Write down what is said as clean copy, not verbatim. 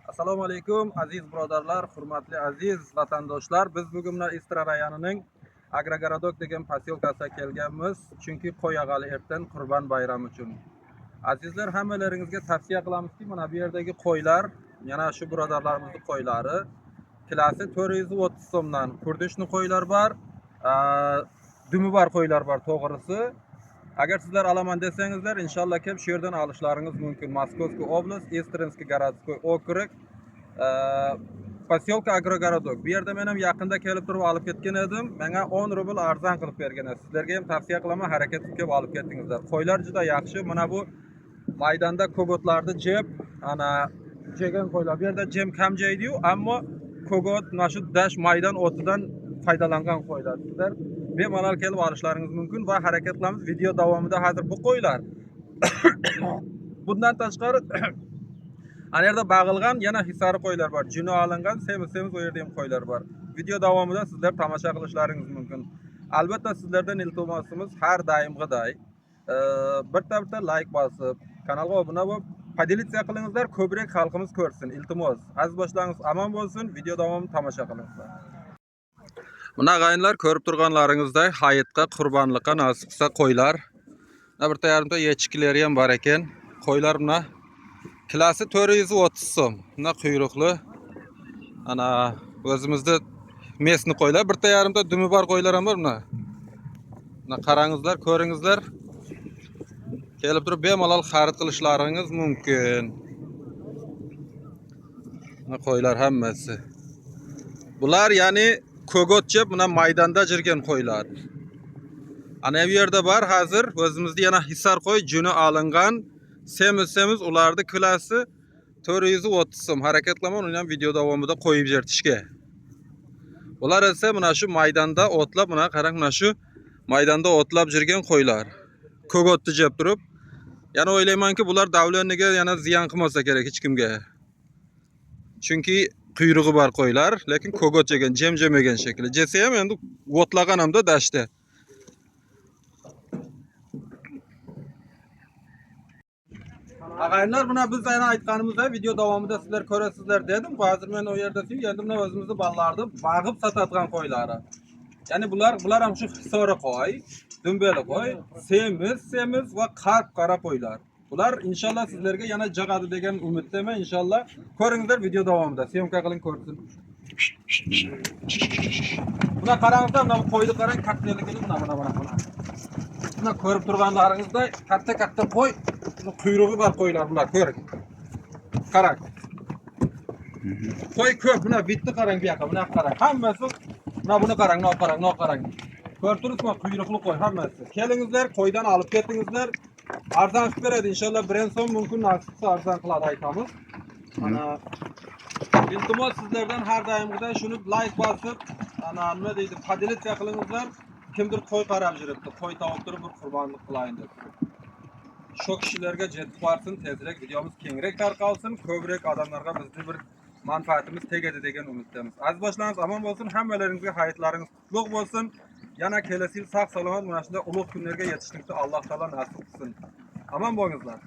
Assalomu alaykum aziz birodarlar, hurmatli aziz vatandoshlar. Biz bugun Istra rayonining Agrogorodok degan posyolkasiga kelganmiz, chunki Qo'yag'ali ertan Qurban bayrami uchun. Azizlar, hammalaringizga tavsiya qilamizki, mana bu yerdagi qo'ylar, yana shu birodarlarimizning qo'ylari, kilosi 430 so'mdan kurdishni qo'ylar bor, dumi bor qo'ylar bor, to'g'risi. Agar sizlar alaman desangizlar, inshaalloh kelib shu yerdan olishlaringiz mumkin. Moskovskiy oblast, Istrinskiy городской okrug, posyolka Agrogorodok. Bu yerda men ham yaqinda kelib turib olib ketgan edim. Menga 10 rubl arzon qilib bergan. Sizlarga ham tavsiya qilaman, harakat qilib olib ketingizlar. Qo'ylar juda yaxshi. Mana bu maydonda kogotlarni jeb, ana jegan qo'ylar. Bu yerda jem kam jeydi-yu, ammo kogot mana shu dash maydon o'tidan foydalangan qo'ylar. Sizlar bemalol kelib olishlaringiz mumkin va harakat qilamiz. Video davomida hozir bu qo'ylar bundan tashqari ana yerda bag'ilgan yana hisari qo'ylar bor. Juni olingan, semiz o yerda ham qo'ylar bor. Video davomida sizlar tomosha qilishlaringiz mumkin. Albatta sizlardan iltimosimiz har doimgiday bitta like bosib, kanalga obuna bo'lib, podelitsiya qilingizlar, ko'proq xalqimiz ko'rsin. Iltimos. Aziz boshlaringiz amon bo'lsin. Video davomini tomosha qilingizlar. Buna g'ayinlar ko'rib turganlaringizday hayitga, qurbonlikqa nasib qilsa qo'ylar. Birta yarimta yechikilari ham bor ekan. Qo'ylar buna kilosi 430 so'm. Buna quyruqli. Ana o'zimizda mesni qo'ylar, birta yarimta dumi bor qo'ylar ham bor buna. Buna qarangizlar, ko'ringizlar. Kelib turib bemalol xarid qilishlaringiz mumkin. Buna qo'ylar hammasi. Bular ya'ni kogotchib buna maydonda jirgan qo'ylar. Ana bu yerda bor hozir o'zimizda yana hisar qo'y juni olingan. Semiz ularning kilosi 430 so'm. Harakatlaman uni ham video davomida qo'yib jertishga. Ular esa mana shu maydonda o'tlab, mana qarang, mana shu maydonda o'tlab jirgan qo'ylar. Kogotni jeb turib, yana o'ylaymanki, bular davlaniga yana ziyon qilmasa kerak hech kimga. Chunki quyrug'i bor qo'ylar, lekin kogot jegan, jemjemagan shekilli. Jesa ham endi o'tlagan hamda dashda. Ag'aylar, buna biz yana aytganimizda video davomida sizlar ko'rasizlar dedim. Hozir men o yerda endi buna o'zimizni ballarni bag'ib satadigan qo'ylari. Ya'ni bular ham shu hisori qo'y, dumbeli qo'y, semiz va qora qo'ylar. Bular inshaalloh sizlarga yana jag'adi degan umiddaman. Inshaalloh ko'ringizlar video davomida. Syomka qiling, ko'rsin. Buna qarangizlar, mana qo'yni qarang, kattaligini mana. Buna ko'rib turganlaringizday katta qo'y, quyrug'i bor qo'ylar bular, ko'ring. Qarang. Qo'y ko'p, buna bitta qarang bu yoqqa, buna qarang. Hammasi buni qarang, qarang. Ko'rib turibsizmi, quyruqli qo'y hammasi. Kelingizlar, qo'ydan olib ketingizlar. Arzon qilib beradi inshaalloh, birinchi so'm mumkin nasibsa arzon qiladi aytamiz. Ana iltimos sizlardan har doimgidek shuni like bosib, ana nima deydi, podelitsiya qilingizlar. Kimdir qo'y qarab yuribdi, qo'y tavib turib bir qurbonlik qilayin deb. Shu kishilarga yetib borsin, tezroq videomiz kengroq tarqalsin, ko'proq odamlarga bizni bir manfaatimiz tegadi degan umiddamiz. Aziz boshlarimiz amon bo'lsin, hammalaringizga hayitlaringiz qutlug' bo'lsin. Yana kelasi yil sog' salomat mana shunday ulug' kunlarga yetishlikni Alloh taolo nasib qilsin. Amon bo'lingizlar.